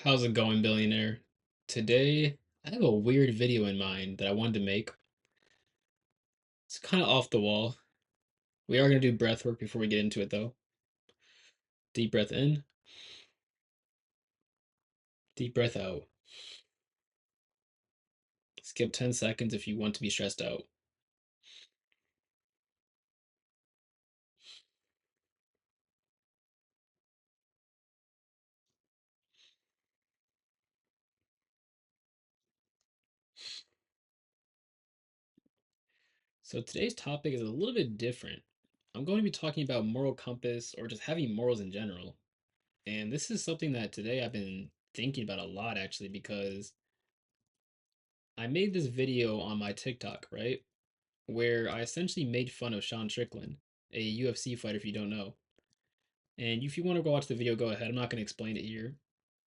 How's it going, billionaire? Today, I have a weird video in mind that I wanted to make. It's kind of off the wall. We are going to do breath work before we get into it, though. Deep breath in, deep breath out. Skip 10 seconds if you want to be stressed out. So, today's topic is a little bit different. I'm going to be talking about moral compass or just having morals in general. And this is something that today I've been thinking about a lot, actually, because I made this video on my TikTok, right? Where I essentially made fun of Sean Strickland, a UFC fighter, if you don't know. And if you want to go watch the video, go ahead. I'm not going to explain it here.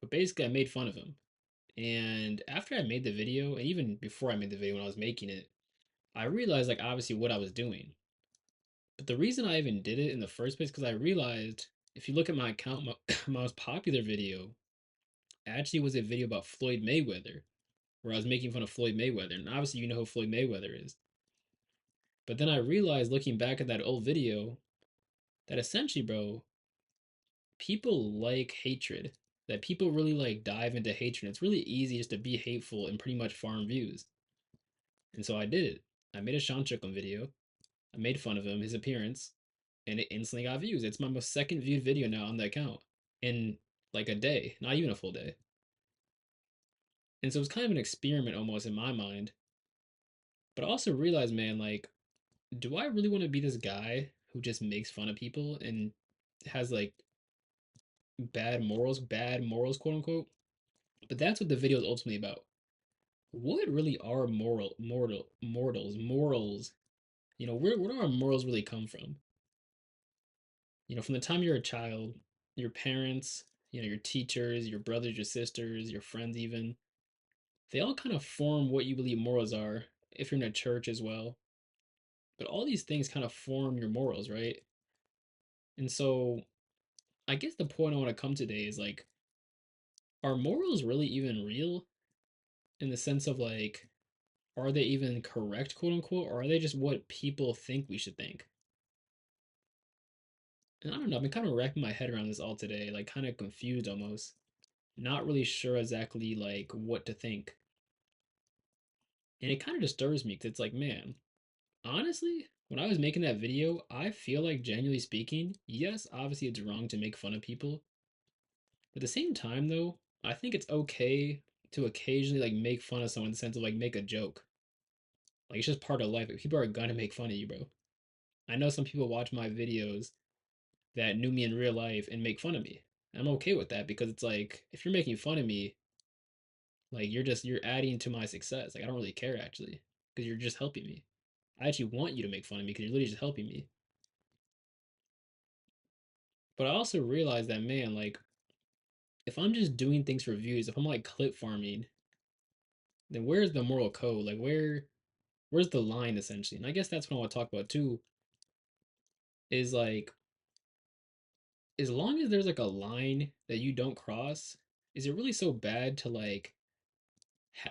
But basically, I made fun of him. And after I made the video, and even before I made the video when I was making it, I realized, like, obviously what I was doing. But the reason I even did it in the first place, because I realized if you look at my account, my, my most popular video actually was a video about Floyd Mayweather, where I was making fun of Floyd Mayweather. And obviously, you know who Floyd Mayweather is. But then I realized, looking back at that old video, that essentially, bro, people like hatred. That people really like dive into hatred. It's really easy just to be hateful and pretty much farm views. And so I did it. I made a Sean Strickland video. I made fun of him, his appearance, and it instantly got views. It's my most second viewed video now on the account in like a day, not even a full day. And so it was kind of an experiment almost in my mind. But I also realized, man, like, do I really want to be this guy who just makes fun of people and has like bad morals, quote unquote? But that's what the video is ultimately about. What really are morals? You know, where do our morals really come from? You know, from the time you're a child, your parents, you know, your teachers, your brothers, your sisters, your friends even, they all kind of form what you believe morals are, if you're in a church as well. But all these things kind of form your morals, right? And so I guess the point I want to come today is like, are morals really even real? In the sense of like, are they even correct, quote unquote, or are they just what people think we should think? And I don't know, I've been kind of wracking my head around this all today, like kind of confused almost. Not really sure exactly like what to think. And it kind of disturbs me because it's like, man, honestly, when I was making that video, I feel like genuinely speaking, yes, obviously it's wrong to make fun of people. But at the same time though, I think it's okay to occasionally like make fun of someone in the sense of like make a joke. Like it's just part of life. Like, people are gonna make fun of you, bro. I know some people watch my videos that knew me in real life and make fun of me. I'm okay with that because it's like if you're making fun of me, like you're adding to my success. Like I don't really care actually because you're just helping me. I actually want you to make fun of me because you're literally just helping me. But I also realize that man, like if I'm just doing things for views, if I'm like clip farming, then where's the moral code? Like where's the line essentially? And I guess that's what I want to talk about too. Is like as long as there's like a line that you don't cross, is it really so bad to like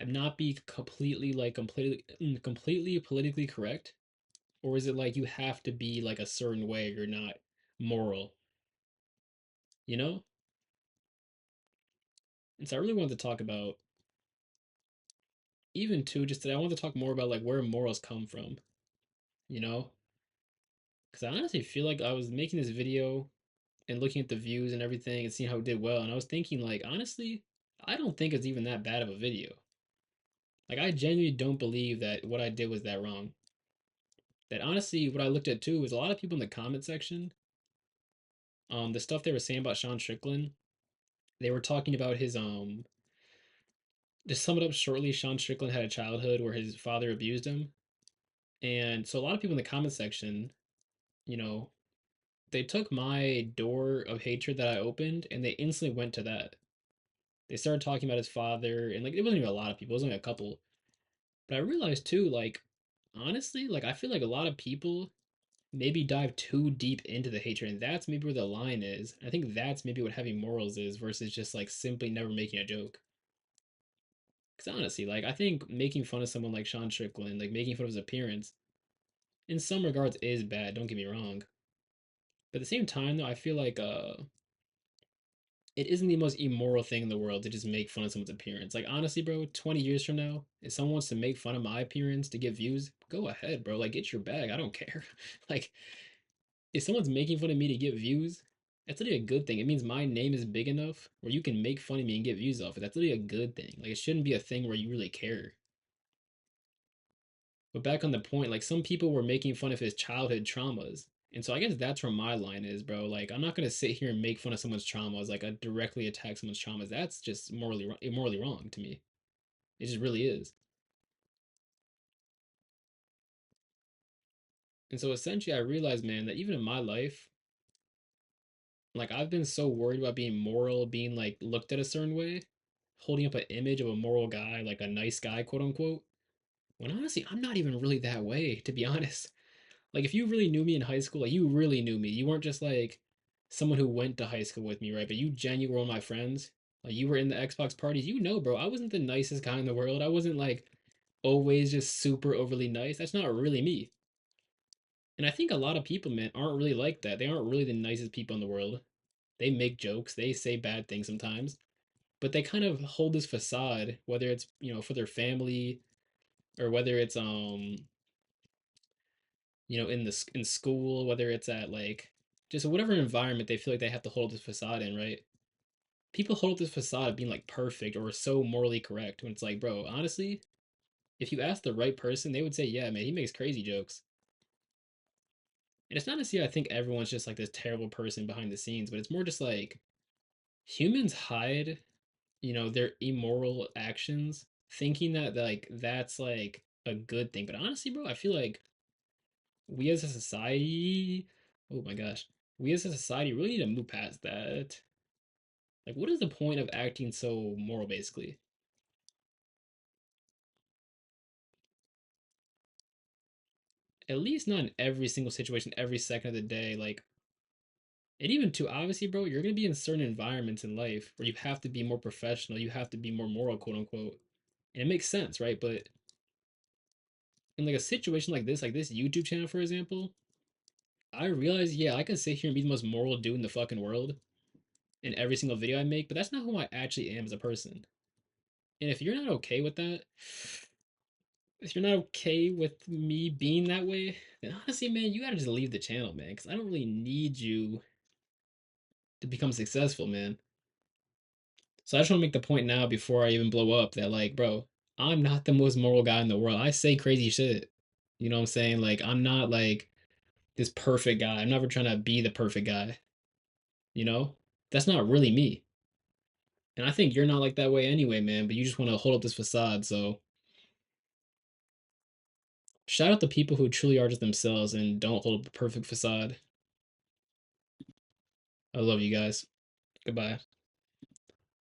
not be completely politically correct, or is it like you have to be like a certain way or you're not moral, you know? And so I really wanted to talk about even too just today. I want to talk more about like where morals come from, you know? Because I honestly feel like I was making this video and looking at the views and everything and seeing how it did well, and I was thinking like honestly, I don't think it's even that bad of a video. Like I genuinely don't believe that what I did was that wrong. That honestly, what I looked at too was a lot of people in the comment section, the stuff they were saying about Sean Strickland. They were talking about his to sum it up shortly, Sean Strickland had a childhood where his father abused him. And so a lot of people in the comment section, you know, they took my door of hatred that I opened and they instantly went to that. They started talking about his father and like it wasn't even a lot of people, it was only a couple. But I realized too, like, honestly, like I feel like a lot of people maybe dive too deep into the hatred, and that's maybe where the line is. I think that's maybe what having morals is versus just like simply never making a joke. Because honestly, like I think making fun of someone like Sean Strickland, like making fun of his appearance, in some regards is bad. Don't get me wrong, but at the same time, though, I feel like it isn't the most immoral thing in the world to just make fun of someone's appearance. Like honestly, bro, 20 years from now, if someone wants to make fun of my appearance to get views, go ahead, bro. Like get your bag. I don't care. Like if someone's making fun of me to get views, that's literally a good thing. It means my name is big enough where you can make fun of me and get views off it. That's literally a good thing. Like it shouldn't be a thing where you really care. But back on the point, like some people were making fun of his childhood traumas. And so I guess that's where my line is, bro. Like I'm not gonna sit here and make fun of someone's traumas, like I directly attack someone's traumas. That's just immorally wrong to me. It just really is. And so essentially I realized, man, that even in my life, like I've been so worried about being moral, being like looked at a certain way, holding up an image of a moral guy, like a nice guy, quote unquote. When honestly, I'm not even really that way, to be honest. Like if you really knew me in high school, like you really knew me. You weren't just like someone who went to high school with me, right? But you genuinely were one of my friends. Like you were in the Xbox parties. You know, bro, I wasn't the nicest guy in the world. I wasn't like always just super overly nice. That's not really me. And I think a lot of people, man, aren't really like that. They aren't really the nicest people in the world. They make jokes, they say bad things sometimes, but they kind of hold this facade, whether it's, for their family or whether it's in school, whether it's at like just whatever environment they feel like they have to hold this facade in, right? People hold this facade of being like perfect or so morally correct when it's like, bro, honestly, if you ask the right person, they would say, yeah, man, he makes crazy jokes. And it's not necessarily I think everyone's just like this terrible person behind the scenes, but it's more just like humans hide, their immoral actions, thinking that like that's like a good thing. But honestly, bro, I feel like we as a society, oh my gosh, we as a society really need to move past that. Like, what is the point of acting so moral, basically? At least not in every single situation, every second of the day. Like, and even too, obviously, bro, you're gonna be in certain environments in life where you have to be more professional, you have to be more moral, quote unquote. And it makes sense, right? But in like a situation like this YouTube channel, for example, I realize, yeah, I could sit here and be the most moral dude in the fucking world in every single video I make, but that's not who I actually am as a person. And if you're not okay with that, if you're not okay with me being that way, then honestly, man, you gotta just leave the channel, man, because I don't really need you to become successful, man. So I just want to make the point now before I even blow up that, like, bro, I'm not the most moral guy in the world. I say crazy shit. You know what I'm saying? Like, I'm not like this perfect guy. I'm never trying to be the perfect guy. You know? That's not really me. And I think you're not like that way anyway, man, but you just want to hold up this facade. So shout out the people who truly are just themselves and don't hold up a perfect facade. I love you guys. Goodbye.